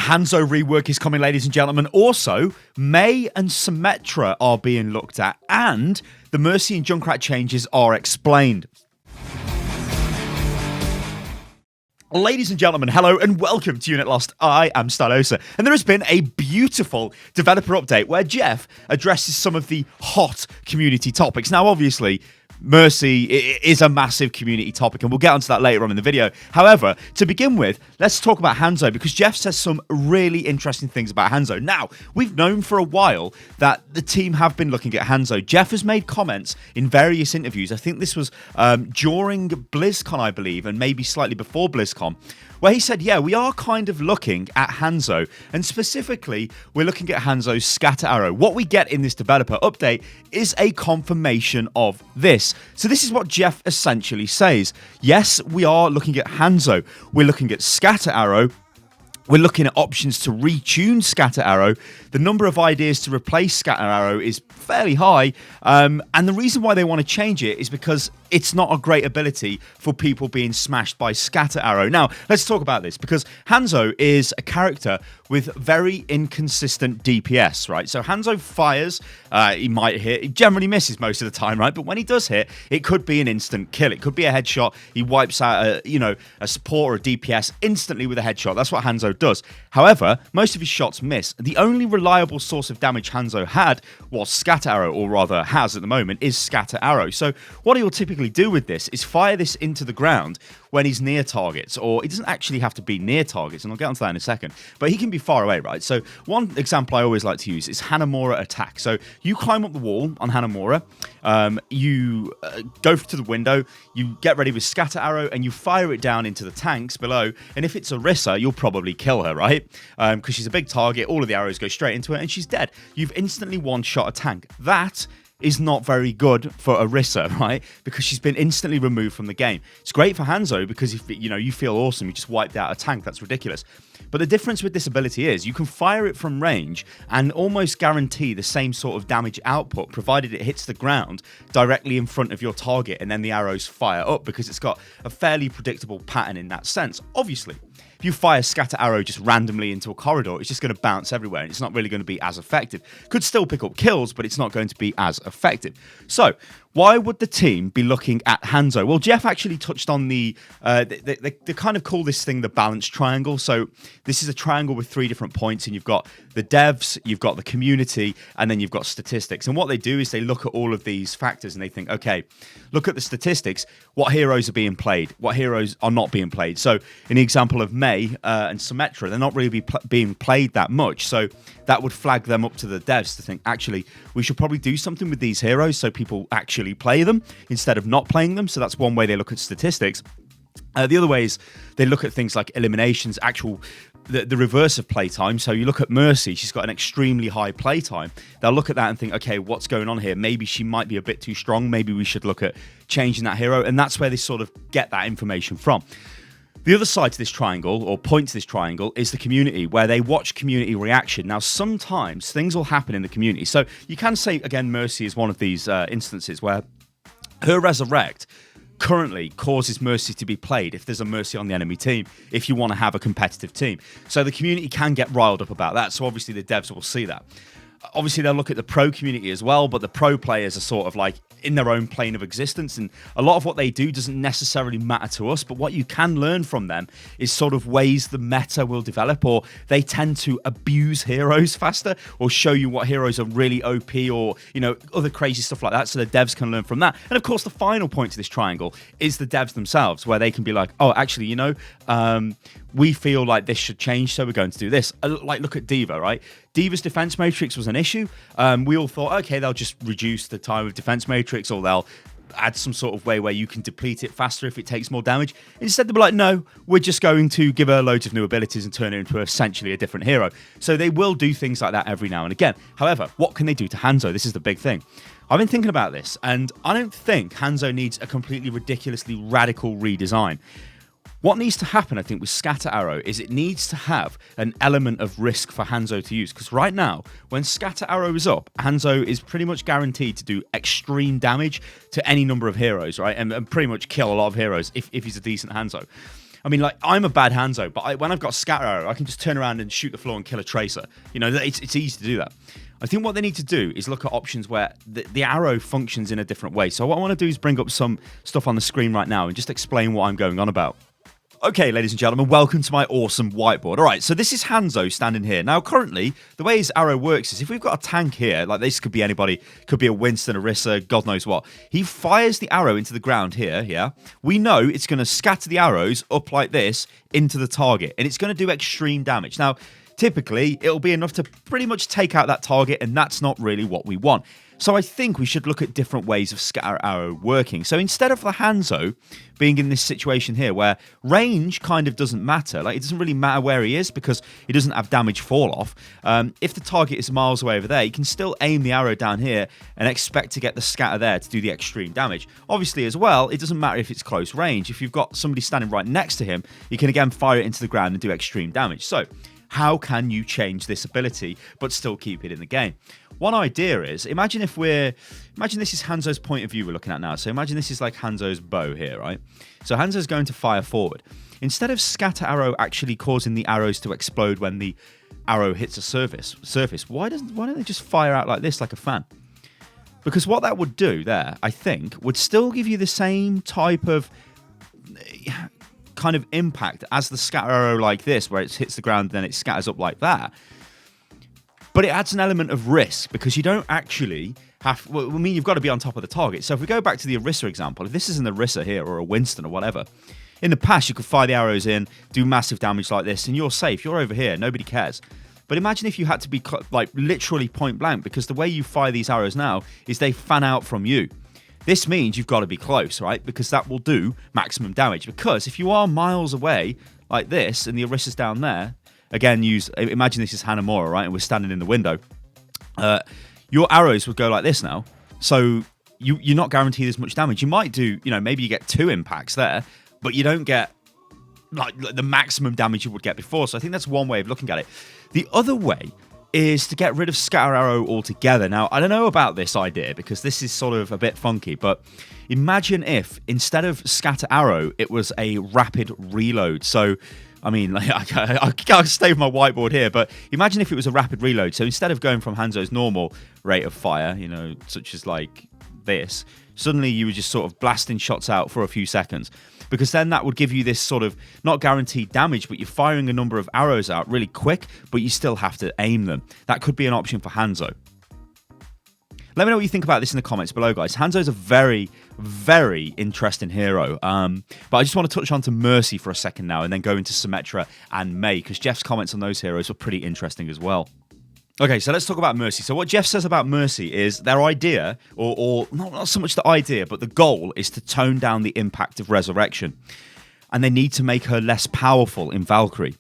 Hanzo rework is coming, ladies and gentlemen. Also, Mei and Symmetra are being looked at, and the Mercy and Junkrat changes are explained. Ladies and gentlemen, hello and welcome to Unit Lost. I am Stylosa, and there has been a beautiful developer update where Jeff addresses some of the hot community topics. Now, obviously, Mercy is a massive community topic, and we'll get onto that later on in the video. However, to begin with, let's talk about Hanzo, because Jeff says some really interesting things about Hanzo. Now, we've known for a while that the team have been looking at Hanzo. Jeff has made comments in various interviews. I think this was during BlizzCon, I believe, and maybe slightly before BlizzCon, where he said, yeah, we are kind of looking at Hanzo, and specifically, we're looking at Hanzo's scatter arrow. What we get in this developer update is a confirmation of this. So this is what Jeff essentially says. Yes, we are looking at Hanzo. We're looking at scatter arrow. We're looking at options to retune scatter arrow. The number of ideas to replace scatter arrow is fairly high. And the reason why they want to change it is because it's not a great ability for people being smashed by scatter arrow. Now, let's talk about this, because Hanzo is a character with very inconsistent DPS, right? So Hanzo fires, he might hit, he generally misses most of the time, right? But when he does hit, it could be an instant kill. It could be a headshot. He wipes out a support or a DPS instantly with a headshot. That's what Hanzo does. However, most of his shots miss. The only reliable source of damage Hanzo had was scatter arrow, or rather has at the moment, is scatter arrow. So what he will typically do with this is fire this into the ground when he's near targets, or it doesn't actually have to be near targets, and I'll get onto that in a second, but he can be far away, right? So one example I always like to use is Hanamura attack. So you climb up the wall on Hanamura, you go to the window, you get ready with scatter arrow, and you fire it down into the tanks below, and if it's Orisa, you'll probably kill her, right? Because she's a big target, all of the arrows go straight into her, and she's dead. You've instantly one-shot a tank. That is not very good for Orisa, right? Because she's been instantly removed from the game. It's great for Hanzo because if you feel awesome, you just wiped out a tank. That's ridiculous. But the difference with this ability is you can fire it from range and almost guarantee the same sort of damage output, provided it hits the ground directly in front of your target, and then the arrows fire up, because it's got a fairly predictable pattern in that sense. Obviously, if you fire scatter arrow just randomly into a corridor, it's just going to bounce everywhere, and it's not really going to be as effective. Could still pick up kills, but it's not going to be as effective. So why would the team be looking at Hanzo? Well, Jeff actually touched on they kind of call this thing the balance triangle. So this is a triangle with 3 different points, and you've got the devs, you've got the community, and then you've got statistics. And what they do is they look at all of these factors and they think, okay, look at the statistics. What heroes are being played? What heroes are not being played? So in the example of Mei and Symmetra, they're not really being played that much. So that would flag them up to the devs to think, actually, we should probably do something with these heroes so people actually play them instead of not playing them. So that's one way they look at statistics. The other way is they look at things like eliminations, the reverse of playtime. So you look at Mercy, she's got an extremely high playtime. They'll look at that and think, okay, what's going on here? Maybe she might be a bit too strong. Maybe we should look at changing that hero. And that's where they sort of get that information from. The other side to this triangle, or point to this triangle, is the community, where they watch community reaction. Now, sometimes things will happen in the community. So you can say, again, Mercy is one of these instances where her resurrect currently causes Mercy to be played if there's a Mercy on the enemy team, if you want to have a competitive team. So the community can get riled up about that. So obviously the devs will see that. Obviously, they'll look at the pro community as well, but the pro players are sort of like in their own plane of existence, and a lot of what they do doesn't necessarily matter to us, but what you can learn from them is sort of ways the meta will develop, or they tend to abuse heroes faster, or show you what heroes are really OP, or other crazy stuff like that, so the devs can learn from that. And of course, the final point to this triangle is the devs themselves, where they can be like, oh, actually, we feel like this should change, so we're going to do this. Like, look at D.Va, right? D.Va's defense matrix was an issue. We all thought, okay, they'll just reduce the time of defense matrix, or they'll add some sort of way where you can deplete it faster if it takes more damage. Instead, they were like, no, we're just going to give her loads of new abilities and turn her into essentially a different hero. So they will do things like that every now and again. However, what can they do to Hanzo? This is the big thing. I've been thinking about this, and I don't think Hanzo needs a completely ridiculously radical redesign. What needs to happen, I think, with Scatter Arrow is it needs to have an element of risk for Hanzo to use. Because right now, when Scatter Arrow is up, Hanzo is pretty much guaranteed to do extreme damage to any number of heroes, right? And pretty much kill a lot of heroes if he's a decent Hanzo. I mean, like, I'm a bad Hanzo, but when I've got Scatter Arrow, I can just turn around and shoot the floor and kill a Tracer. You know, it's easy to do that. I think what they need to do is look at options where the arrow functions in a different way. So what I want to do is bring up some stuff on the screen right now and just explain what I'm going on about. Okay, ladies and gentlemen, welcome to my awesome whiteboard. All right, so this is Hanzo standing here. Now, currently, the way his arrow works is if we've got a tank here, like this could be anybody, could be a Winston, Orisa, God knows what. He fires the arrow into the ground here, yeah? We know it's going to scatter the arrows up like this into the target, and it's going to do extreme damage. Now, typically, it'll be enough to pretty much take out that target, and that's not really what we want. So I think we should look at different ways of Scatter Arrow working. So instead of the Hanzo being in this situation here where range kind of doesn't matter, like it doesn't really matter where he is because he doesn't have damage fall off. If the target is miles away over there, you can still aim the arrow down here and expect to get the scatter there to do the extreme damage. Obviously as well, it doesn't matter if it's close range. If you've got somebody standing right next to him, you can again fire it into the ground and do extreme damage. So how can you change this ability but still keep it in the game? One idea is, imagine this is Hanzo's point of view we're looking at now. So imagine this is like Hanzo's bow here, right? So Hanzo's going to fire forward. Instead of Scatter Arrow actually causing the arrows to explode when the arrow hits a surface, why don't they just fire out like this, like a fan? Because what that would do there, I think, would still give you the same type of kind of impact as the Scatter Arrow like this, where it hits the ground, then it scatters up like that. But it adds an element of risk because you don't actually have... Well, I mean, you've got to be on top of the target. So if we go back to the Orisa example, if this is an Orisa here or a Winston or whatever, in the past you could fire the arrows in, do massive damage like this, and you're safe. You're over here. Nobody cares. But imagine if you had to be like literally point blank, because the way you fire these arrows now is they fan out from you. This means you've got to be close, right? Because that will do maximum damage. Because if you are miles away like this and the Orisa's down there, again, imagine this is Hanamura, right? And we're standing in the window. Your arrows would go like this now. So you're not guaranteed as much damage. You might do, maybe you get 2 impacts there, but you don't get like the maximum damage you would get before. So I think that's one way of looking at it. The other way is to get rid of Scatter Arrow altogether. Now, I don't know about this idea because this is sort of a bit funky, but imagine if instead of Scatter Arrow, it was a rapid reload. So, I mean, like, I can't stay with my whiteboard here, but imagine if it was a rapid reload. So instead of going from Hanzo's normal rate of fire, such as like this, suddenly you were just sort of blasting shots out for a few seconds. Because then that would give you this sort of, not guaranteed damage, but you're firing a number of arrows out really quick, but you still have to aim them. That could be an option for Hanzo. Let me know what you think about this in the comments below, guys. Hanzo's a very, very interesting hero. But I just want to touch on to Mercy for a second now and then go into Symmetra and Mei, because Jeff's comments on those heroes were pretty interesting as well. Okay, so let's talk about Mercy. So what Jeff says about Mercy is their idea, or not so much the idea, but the goal is to tone down the impact of Resurrection. And they need to make her less powerful in Valkyrie.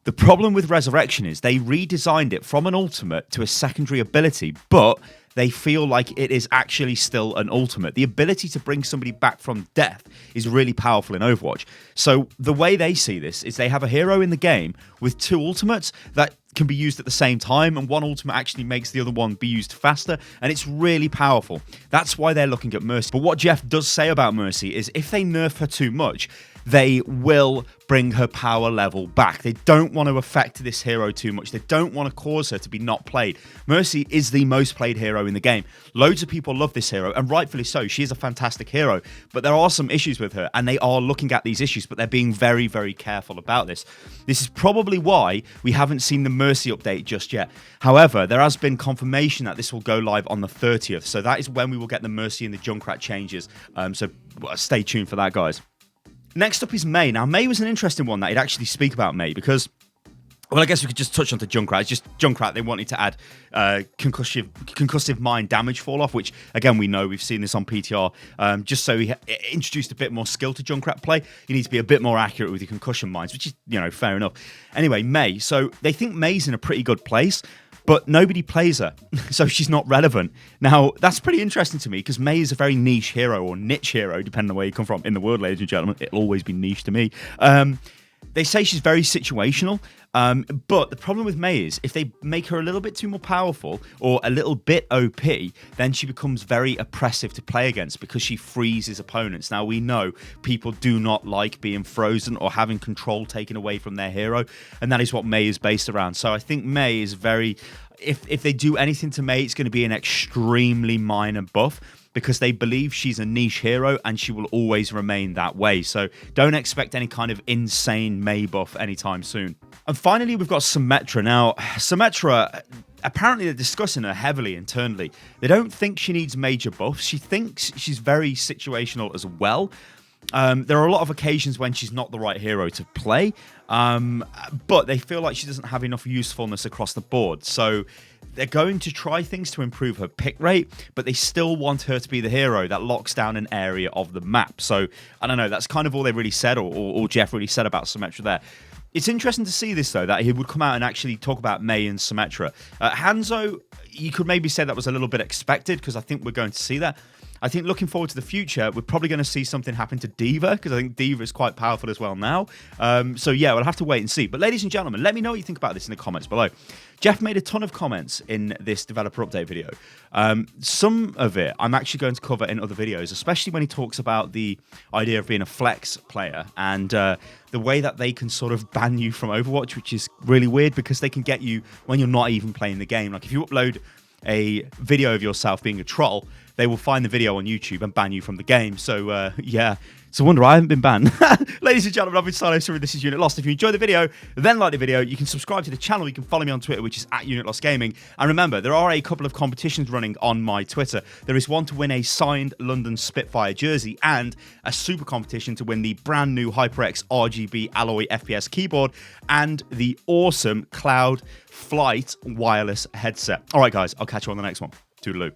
The problem with Resurrection is they redesigned it from an ultimate to a secondary ability, but they feel like it is actually still an ultimate. The ability to bring somebody back from death is really powerful in Overwatch. So the way they see this is they have a hero in the game with 2 ultimates that can be used at the same time, and one ultimate actually makes the other one be used faster, and it's really powerful. That's why they're looking at Mercy. But what Jeff does say about Mercy is if they nerf her too much, they will bring her power level back. They don't want to affect this hero too much. They don't want to cause her to be not played. Mercy is the most played hero in the game. Loads of people love this hero, and rightfully so. She is a fantastic hero, but there are some issues with her, and they are looking at these issues, but they're being very, very careful about this. This is probably why we haven't seen the Mercy update just yet. However, there has been confirmation that this will go live on the 30th, so that is when we will get the Mercy and the Junkrat changes. So stay tuned for that, guys. Next up is Mei. Now, Mei was an interesting one that I'd actually speak about Mei because, well, I guess we could just touch on to Junkrat. It's just Junkrat, they wanted to add concussive mine damage fall off, which, again, we know. We've seen this on PTR. Just so he introduced a bit more skill to Junkrat play, you need to be a bit more accurate with your concussion mines, which is, fair enough. Anyway, Mei. So they think Mei's in a pretty good place, but nobody plays her, so she's not relevant. Now, that's pretty interesting to me, because Mei is a very niche hero, or niche hero, depending on where you come from in the world, ladies and gentlemen. It'll always be niche to me. They say she's very situational, but the problem with Mei is if they make her a little bit too more powerful or a little bit OP, then she becomes very oppressive to play against because she freezes opponents. Now, we know people do not like being frozen or having control taken away from their hero, and that is what Mei is based around. So I think Mei is very... If they do anything to Mei, it's going to be an extremely minor buff, because they believe she's a niche hero and she will always remain that way. So don't expect any kind of insane Mei buff anytime soon. And finally, we've got Symmetra. Now, Symmetra, apparently they're discussing her heavily internally. They don't think she needs major buffs. She thinks she's very situational as well. There are a lot of occasions when she's not the right hero to play, but they feel like she doesn't have enough usefulness across the board. So they're going to try things to improve her pick rate, but they still want her to be the hero that locks down an area of the map. So I don't know, that's kind of all they really said, or Jeff really said about Symmetra there. It's interesting to see this, though, that he would come out and actually talk about Mei and Symmetra. Hanzo, you could maybe say that was a little bit expected, because I think we're going to see that. I think looking forward to the future, we're probably going to see something happen to D.Va, because I think D.Va is quite powerful as well now. So yeah, we'll have to wait and see. But ladies and gentlemen, let me know what you think about this in the comments below. Jeff made a ton of comments in this developer update video. Some of it I'm actually going to cover in other videos, especially when he talks about the idea of being a flex player and the way that they can sort of ban you from Overwatch, which is really weird because they can get you when you're not even playing the game. Like if you upload a video of yourself being a troll, they will find the video on YouTube and ban you from the game. So yeah, it's a wonder I haven't been banned. Ladies and gentlemen, I've been Stylosa, this is Unit Lost. If you enjoyed the video, then like the video. You can subscribe to the channel. You can follow me on Twitter, which is @UnitLostGaming. And remember, there are a couple of competitions running on my Twitter. There is one to win a signed London Spitfire jersey and a super competition to win the brand new HyperX RGB Alloy FPS keyboard and the awesome Cloud Flight wireless headset. All right, guys, I'll catch you on the next one. Toodaloo.